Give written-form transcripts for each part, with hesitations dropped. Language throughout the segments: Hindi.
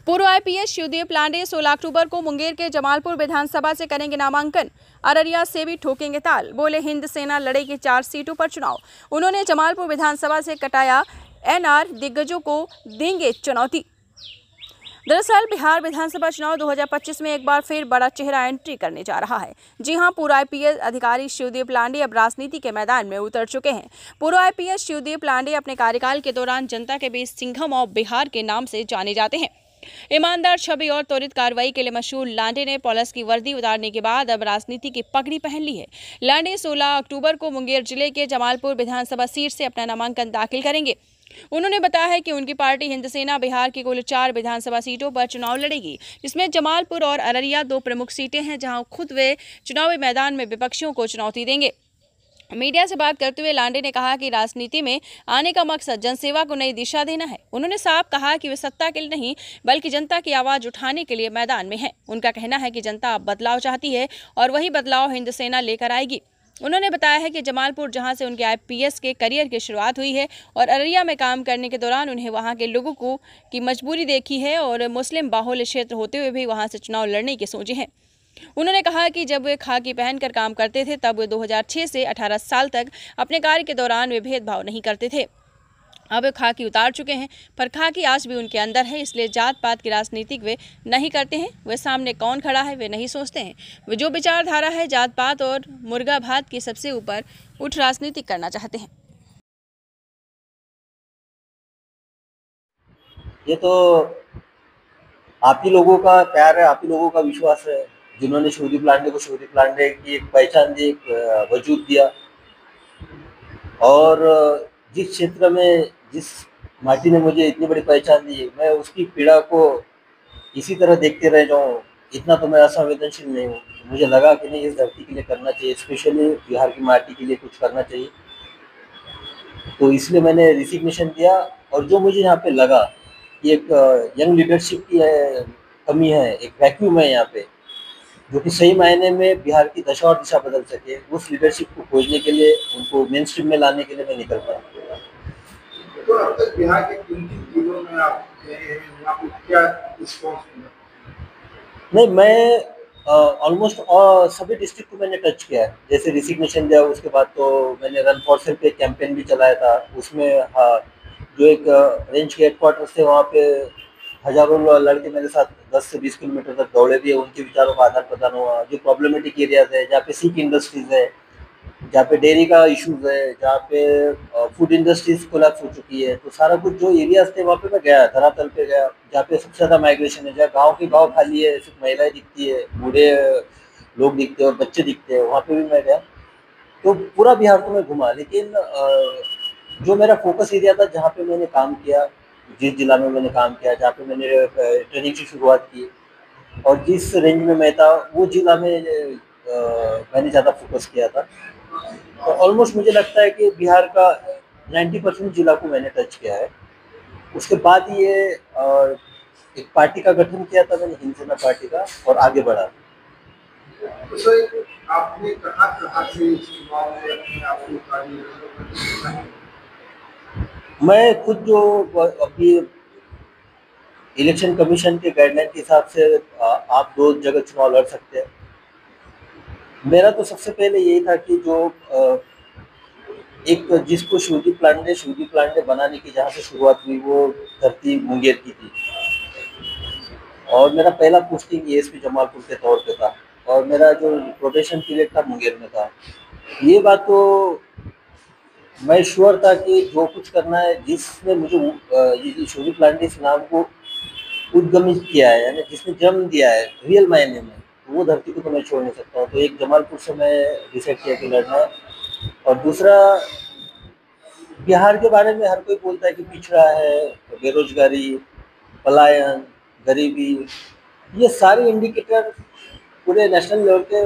पूर्व आईपीएस शिवदेव पांडे 16 अक्टूबर को मुंगेर के जमालपुर विधानसभा से करेंगे नामांकन। अररिया से भी ठोकेंगे ताल, बोले हिंद सेना लड़ेगी 4 सीटों पर चुनाव। उन्होंने जमालपुर विधानसभा से कटाया एनआर दिग्गजों को देंगे चुनौती। दरअसल बिहार विधानसभा चुनाव 2025 में एक बार फिर बड़ा चेहरा एंट्री करने जा रहा है। जी हां, पूर्व आईपीएस अधिकारी शिवदेव पांडे अब राजनीति के मैदान में उतर चुके हैं। पूर्व आईपीएस शिवदेव पांडे अपने कार्यकाल के दौरान जनता के बीच सिंघम ऑफ बिहार के नाम से जाने जाते हैं। ईमानदार छवि और त्वरित कार्रवाई के लिए मशहूर लांडे ने पुलिस की वर्दी उतारने के बाद अब राजनीति की पगड़ी पहन ली है। लांडे 16 अक्टूबर को मुंगेर जिले के जमालपुर विधानसभा सीट से अपना नामांकन दाखिल करेंगे। उन्होंने बताया है कि उनकी पार्टी हिंद सेना बिहार की कुल 4 विधानसभा सीटों पर चुनाव लड़ेगी, जिसमें जमालपुर और अररिया 2 प्रमुख सीटें हैं, जहां खुद वे चुनावी मैदान में विपक्षियों को चुनौती देंगे। मीडिया से बात करते हुए लांडे ने कहा कि राजनीति में आने का मकसद जनसेवा को नई दिशा देना है। उन्होंने साफ कहा कि वे सत्ता के लिए नहीं बल्कि जनता की आवाज उठाने के लिए मैदान में हैं। उनका कहना है कि जनता अब बदलाव चाहती है और वही बदलाव हिंद सेना लेकर आएगी। उन्होंने बताया है कि जमालपुर, जहां से उनके आईपीएस के करियर की शुरुआत हुई है, और अररिया में काम करने के दौरान उन्हें वहां के लोगों को की मजबूरी देखी है और मुस्लिम बाहुल्य क्षेत्र होते हुए भी वहां से चुनाव लड़ने की सोचे हैं। उन्होंने कहा कि जब वे खाकी पहनकर काम करते थे तब वे 2006 से 18 साल तक अपने कार्य के दौरान वे भेदभाव नहीं करते थे। अब वे खाकी उतार चुके हैं, पर खाकी आज भी उनके अंदर है, इसलिए जात पात की राजनीति वे नहीं करते हैं। वे सामने कौन खड़ा है वे नहीं सोचते हैं। वे जो विचारधारा है जात पात और मुर्गा भात की सबसे ऊपर उठ राजनीति करना चाहते हैं। ये तो आप ही लोगों का प्यार है, आप ही लोगों का विश्वास है, जिन्होंने शिवदेव पांडे को शिवदेव पांडे की एक पहचान दी, एक वजूद दिया। और जिस क्षेत्र में, जिस माटी ने मुझे इतनी बड़ी पहचान दी, मैं उसकी पीड़ा को इसी तरह देखते रह जाऊँ, इतना तो मैं असंवेदनशील नहीं हूँ। मुझे लगा कि नहीं, इस धरती के लिए करना चाहिए, स्पेशली बिहार की माटी के लिए कुछ करना चाहिए। तो इसलिए मैंने रिसिग्नेशन दिया। और जो मुझे यहाँ पे लगा कि एक यंग लीडरशिप की कमी है, एक वैक्यूम है यहाँ पे, जो कि सही मायने में बिहार की दशा और दिशा बदल सके, उस लीडरशिप को खोजने के लिए, उनको मेन स्ट्रीम में लाने के लिए मैं निकल पाया। तो अब तक बिहार के किन-किन जिलों में आप गए हैं, वहाँ पे क्या रिस्पॉन्स मिला? नहीं, मैं ऑलमोस्ट सभी डिस्ट्रिक्ट को मैंने टच किया है। जैसे रिसिग्नेशन दिया, उसके बाद तो मैंने रन फॉर सेल्फ पे कैंपेन भी चलाया था। उसमें जो एक रेंज के हेडक्वार्टर थे, वहाँ पे हज़ारों लड़के मेरे साथ 10 से 20 किलोमीटर तक दौड़े भी है। उनके विचारों का आदान प्रदान हुआ। जो प्रॉब्लमेटिक एरियाज है, जहाँ पे सिक इंडस्ट्रीज है, जहाँ पे डेयरी का इश्यूज है, जहाँ पे फूड इंडस्ट्रीज कोलैप्स हो चुकी है, तो सारा कुछ जो एरियाज थे वहाँ पे मैं गया, धरातल पे गया। जहाँ पे सबसे ज़्यादा माइग्रेशन है, जहाँ गाँव के गाँव खाली है, सिर्फ महिलाएं दिखती है, बूढ़े लोग दिखते हैं और बच्चे दिखते हैं, वहाँ पे भी मैं गया। तो पूरा बिहार तो मैं घुमा, लेकिन जो मेरा फोकस एरिया था, जहाँ पे मैंने काम किया, जिस जिला में मैंने काम किया, जहाँ पे मैंने ट्रेनिंग की शुरुआत की, और जिस रेंज में मैं था, वो जिला में मैंने ज़्यादा फोकस किया था। तो ऑलमोस्ट मुझे लगता है कि बिहार का 90% जिला को मैंने टच किया है। उसके बाद ये एक पार्टी का गठन किया था मैंने, हिंद सेना पार्टी का, और आगे बढ़ा। तो सर, आपने कहाँ-कहाँ से इस चुनाव में अपने आप को उतारी? मैं खुद जो अभी इलेक्शन कमीशन के गाइडलाइन के हिसाब से आप 2 जगह चुनाव लड़ सकते हैं। मेरा तो सबसे पहले यही था कि जो एक जिसको शिवदेव पांडे बनाने की जहाँ से शुरुआत हुई, वो धरती मुंगेर की थी। और मेरा पहला पोस्टिंग एएसपी जमालपुर के तौर पे था, और मेरा जो प्रोबेशन पीरियड था मुंगेर में था। ये बात तो मैं श्योर था कि जो कुछ करना है, जिसने मुझे ये शिवदेव पांडे इस नाम को उद्गमित किया है, यानी जिसने जन्म दिया है रियल मायने में, वो धरती को तो मैं छोड़ नहीं सकता हूँ। तो एक जमालपुर से मैं डिसाइड किया कि लड़ना है। और दूसरा, बिहार के बारे में हर कोई बोलता है कि पिछड़ा है, बेरोजगारी, पलायन, गरीबी, ये सारे इंडिकेटर पूरे नेशनल लेवल के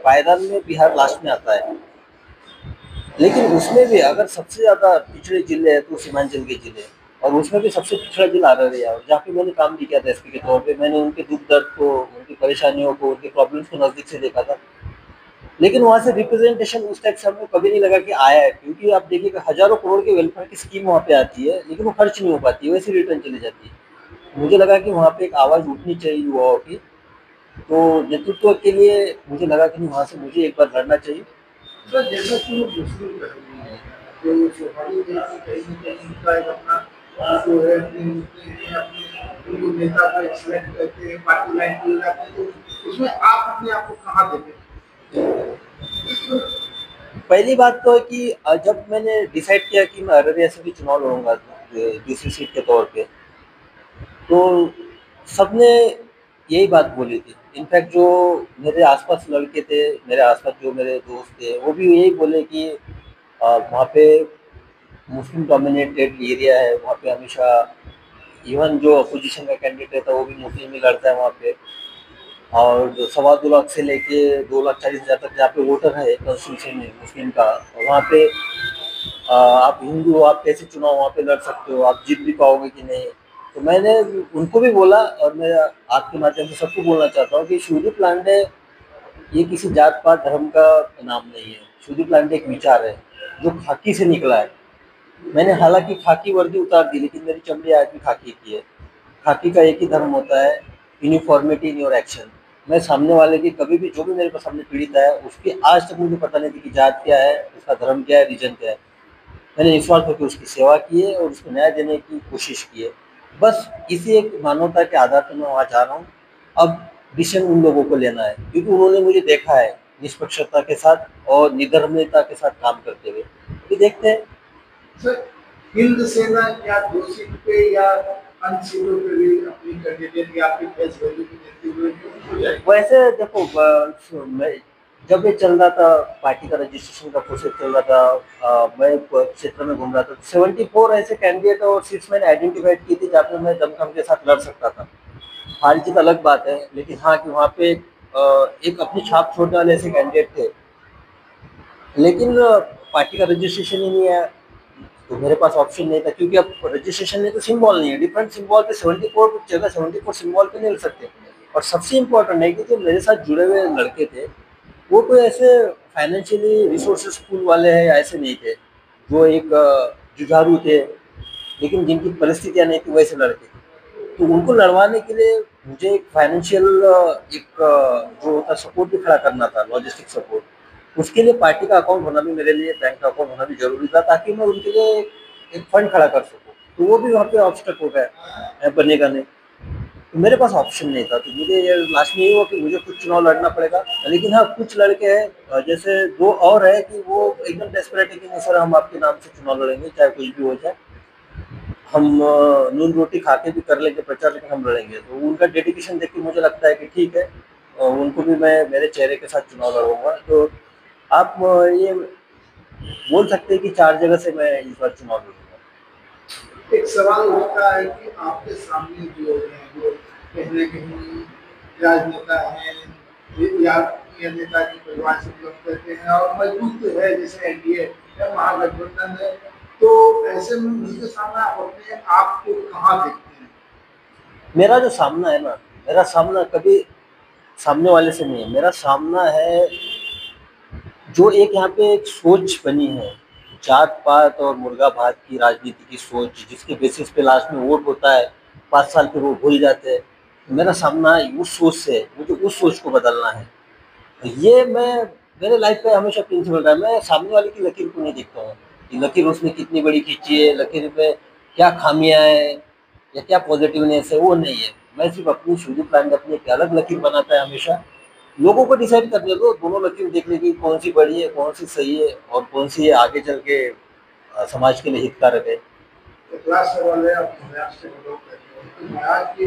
पायदान में बिहार लास्ट में आता है। लेकिन उसमें भी अगर सबसे ज़्यादा पिछड़े जिले हैं तो सीमांचल के जिले, और उसमें भी सबसे पिछड़ा जिला अररिया है, जहाँ पे मैंने काम भी किया था एसपी के तौर पे। मैंने उनके दुख दर्द को, उनकी परेशानियों को, उनके प्रॉब्लम्स को नज़दीक से देखा था। लेकिन वहाँ से रिप्रेजेंटेशन उस टाइप से हमें कभी नहीं लगा कि आया है, क्योंकि आप देखिएगा हज़ारों करोड़ के वेलफेयर की स्कीम वहाँ पे आती है, लेकिन वो खर्च नहीं हो पाती, वैसे रिटर्न चली जाती है। मुझे लगा कि वहाँ पे एक आवाज़ उठनी चाहिए युवाओं की। तो नेतृत्व के लिए मुझे लगा कि वहाँ से मुझे एक बार लड़ना चाहिए। सर जैसा कि वो मुस्लिम रहे हैं, तो स्वाभाविक है कि कहीं न कहीं उनका एक अपना जो है अपने उनको नेता को सिलेक्ट करते हैं, पार्टी लाइन पे जाते हैं, तो उसमें आप अपने आप को कहाँ देखें? पहली बात तो है कि जब मैंने डिसाइड किया कि मैं अररिया से भी चुनाव लड़ूँगा दूसरी सीट के तौर पे, तो सबने यही बात बोली थी। इनफैक्ट जो मेरे आस-पास लड़के थे, मेरे आस-पास जो मेरे दोस्त थे, वो भी यही बोले कि वहाँ पे मुस्लिम डोमिनेटेड एरिया है, वहाँ पे हमेशा इवन जो अपोजिशन का कैंडिडेट रहता है वो भी मुस्लिम ही लड़ता है वहाँ पे। और जो 2.25 लाख से लेके 2,40,000 तक जहाँ पे वोटर है कॉन्स्टिट्यूशन में मुस्लिम का, वहाँ पे आप हिंदू हो, आप कैसे चुनाव वहाँ पे लड़ सकते हो, आप जीत भी पाओगे कि नहीं। तो मैंने उनको भी बोला और मैं आपके माध्यम से सबको बोलना चाहता हूँ कि शुदीप लांडे ये किसी जात पात धर्म का नाम नहीं है। शुदीप लांडे एक विचार है जो खाकी से निकला है। मैंने हालांकि खाकी वर्दी उतार दी लेकिन मेरी चमड़ी आज भी खाकी की है। खाकी का एक ही धर्म होता है, यूनिफॉर्मिटी इन योर एक्शन। मैं सामने वाले की कभी भी जो भी मेरे सामने पीड़ित है उसकी आज तक मुझे पता नहीं थी कि जात क्या है, उसका धर्म क्या है, रीजन क्या है। मैंने निस्वार्थ होकर उसकी सेवा की है और उसको न्याय देने की कोशिश की है। बस इसी एक मानवता के आधार पर मैं वहाँ जा रहा हूँ। अब डिसीजन उन लोगों को लेना है क्योंकि उन्होंने मुझे देखा है निष्पक्षता के साथ और निधर्मता के साथ काम करते हुए। ये देखते हैं। सर हिंद सेना क्या 2 सीट पे या अन्य सीटों पे भी अपनी कैंडिडेट या आपकी फेस वैल्यू को देखते हुए हो जाएगी? वैसे देखो मैं जब ये चल रहा था पार्टी का रजिस्ट्रेशन का प्रोसेस चल रहा था, मैं क्षेत्र में घूम रहा था, 74 ऐसे कैंडिडेट और सीट्स मैंने आइडेंटिफाइड की थी जहाँ पे मैं दमखम के साथ लड़ सकता था। हार जीत अलग बात है लेकिन हाँ कि वहाँ पे एक अपनी छाप छोड़ने वाले ऐसे कैंडिडेट थे। लेकिन पार्टी का रजिस्ट्रेशन ही नहीं है तो मेरे पास ऑप्शन नहीं था क्योंकि अब रजिस्ट्रेशन में तो सिंबल नहीं है। डिफरेंट सिंबल पे 74 जगह 74 सिंबल पे नहीं ले सकते। और सबसे इम्पोर्टेंट है कि जो मेरे साथ जुड़े हुए लड़के थे वो कोई ऐसे फाइनेंशियली रिसोर्सेस फुल वाले हैं या ऐसे नहीं थे जो एक जुझारू थे लेकिन जिनकी परिस्थितियाँ नहीं थी वैसे लड़के। तो उनको लड़वाने के लिए मुझे एक फाइनेंशियल एक जो होता सपोर्ट भी खड़ा करना था, लॉजिस्टिक सपोर्ट। उसके लिए पार्टी का अकाउंट होना भी मेरे लिए, बैंक का अकाउंट होना भी जरूरी था ताकि मैं उनके लिए एक फंड खड़ा कर सकूँ। तो वो भी वहाँ पे ऑब्स्टक हो गया, बनेगा नहीं। तो मेरे पास ऑप्शन नहीं था तो मुझे ये लास्ट में ये हुआ कि मुझे कुछ चुनाव लड़ना पड़ेगा। लेकिन हाँ कुछ लड़के हैं जैसे 2 और है कि वो एकदम डेस्परेट है कि नहीं सर हम आपके नाम से चुनाव लड़ेंगे चाहे कुछ भी हो जाए। हम नून रोटी खा के भी कर लेंगे प्रचार लेकिन हम लड़ेंगे। तो उनका डेडिकेशन देख के मुझे लगता है कि ठीक है उनको भी मैं मेरे चेहरे के साथ चुनाव लड़ूंगा। तो आप ये बोल सकते हैं कि 4 जगह से मैं इस बार चुनाव लड़ूंगा। एक सवाल उठता है कि आपके सामने जो है जो कहीं न कहीं राजनेता हैं या नेताजी परिवार से बिलोंग करते हैं और मजबूत तो है जैसे एनडीए या महागठबंधन है, तो ऐसे में उनके सामने आप अपने आप को कहाँ देखते हैं? मेरा जो सामना है ना, मेरा सामना कभी सामने वाले से नहीं है। मेरा सामना है जो एक यहाँ पे एक सोच बनी है, जात पात और मुर्गा भात की राजनीति की सोच जिसके बेसिस पे लास्ट में वोट होता है, 5 साल फिर वो भूल जाते हैं। मेरा सामना उस सोच से है, मुझे उस सोच को बदलना है। ये मैं मेरे लाइफ पे हमेशा प्रिंसिपल रहा है। मैं सामने वाले की लकीर को नहीं देखता हूँ कि लकीर उसने कितनी बड़ी खींची है, लकीर में क्या खामियां हैं या क्या पॉजिटिवनेस है, वो नहीं है। मैं सिर्फ अपनी शुद्ध प्लान अपनी एक अलग लकीर बनाता है हमेशा। लोगों को डिसाइड करने दो, दोनों लकीर देखने की कौन सी बड़ी है, कौन सी सही है और कौन सी आगे चल के समाज के लिए हितकारक है। तो क्लास सवाल है आप बिहार से बिलोंग करते हैं, तो बिहार की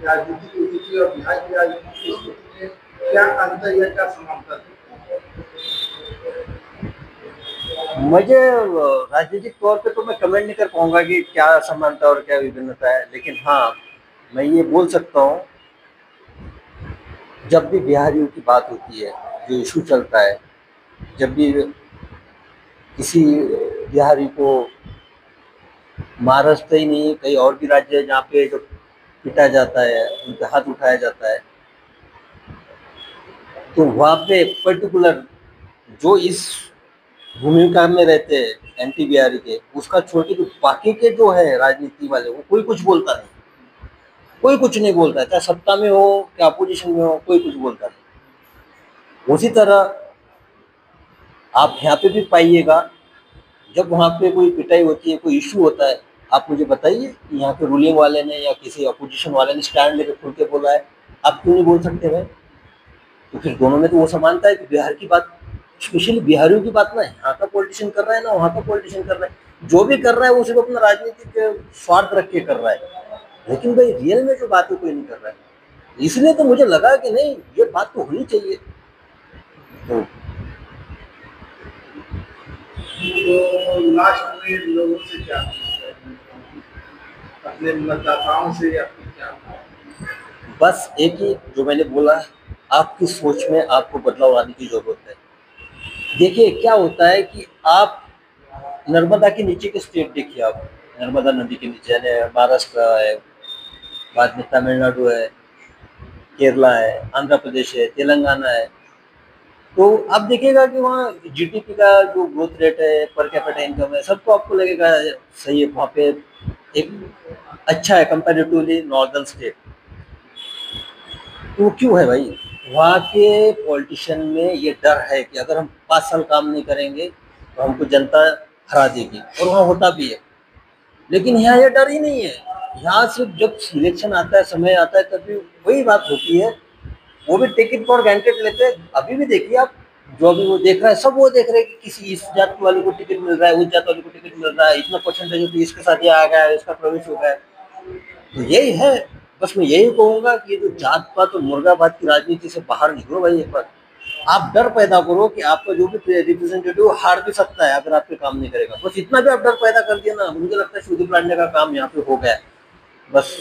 राजनीतिक स्थिति और बिहार की राजनीतिक स्थिति में क्या अंतर या क्या समानता है? मुझे राजनीतिक तौर पे तो मैं कमेंट नहीं कर पाऊंगा कि क्या समानता और क्या विभिन्नता है, लेकिन हाँ मैं ये बोल सकता हूँ जब भी बिहारियों की बात होती है, जो इशू चलता है, जब भी किसी बिहारी को महाराष्ट्र ही नहीं कई और भी राज्य है जहाँ पे जो पिटा जाता है, उन पे हाथ उठाया जाता है, तो वहाँ पे पर्टिकुलर जो इस भूमिका में रहते हैं एंटी बिहारी के, उसका छोड़ के जो बाकी के जो है राजनीति वाले वो कोई कुछ बोलता नहीं। कोई कुछ नहीं बोलता है, चाहे सत्ता में हो क्या अपोजिशन में हो, कोई कुछ बोलता नहीं। उसी तरह आप यहाँ पे भी पाइएगा, जब वहाँ पे कोई पिटाई होती है, कोई इशू होता है, आप मुझे बताइए कि यहाँ पे रूलिंग वाले ने या किसी अपोजिशन वाले ने स्टैंड लेके खुल के बोला है, आप क्यों नहीं बोल सकते भाई? तो फिर दोनों में तो वो समानता है कि बिहार की बात, स्पेशली बिहारियों की बात ना यहाँ का पॉलिटिशियन कर रहा है ना वहाँ का पॉलिटिशियन कर रहा है। जो भी कर रहा है वो सिर्फ अपना राजनीतिक स्वार्थ रख के कर रहा है, लेकिन भाई रियल में जो बात है कोई नहीं कर रहा है। इसलिए तो मुझे लगा कि नहीं, ये बात तो होनी चाहिए। तो लास्ट में लोगों से क्या अपने मतदाताओं से या फिर क्या? बस एक ही जो मैंने बोला है, आपकी सोच में आपको बदलाव लाने की जरूरत है। देखिए क्या होता है कि आप नर्मदा के नीचे के स्टेट देखिए, आप नर्मदा नदी के नीचे यानी महाराष्ट्र है, बाद में तमिलनाडु है, केरला है, आंध्र प्रदेश है, तेलंगाना है। तो आप देखिएगा कि वहाँ जीडीपी का जो ग्रोथ रेट है, पर कैपिटा इनकम है, सबको आपको लगेगा सही है, वहाँ पे एक अच्छा है कंपैरेटिवली नॉर्दर्न स्टेट। तो क्यों है भाई? वहाँ के पॉलिटिशियन में ये डर है कि अगर हम 5 साल काम नहीं करेंगे तो हमको जनता हरा देगी, और वहाँ होता भी है। लेकिन यहाँ ये डर ही नहीं है। यहाँ सिर्फ जब सिलेक्शन आता है, समय आता है, तभी वही बात होती है। वो भी टिकट फॉर ग्रांटेड लेते हैं। अभी भी देखिए आप, जो अभी वो देख रहा है, सब वो देख रहे हैं कि किसी इस जात वाले को टिकट मिल रहा है, उस जात वाले को टिकट मिल रहा है, इतना परसेंटेज तो इसके साथ ये आ गया है, इसका प्रवेश हो गया है। तो यही है। बस मैं यही कहूँगा कि ये जो जात पात और मुर्गाबाद की राजनीति से बाहर निकलो भाई एक बार। आप डर पैदा करो कि आपका जो भी रिप्रेजेंटेटिव हार भी सकता है अगर आपके काम नहीं करेगा। बस इतना भी आप डर पैदा कर दिया ना, मुझे लगता है सुदीप लाडने का काम यहाँ पे हो गया है बस।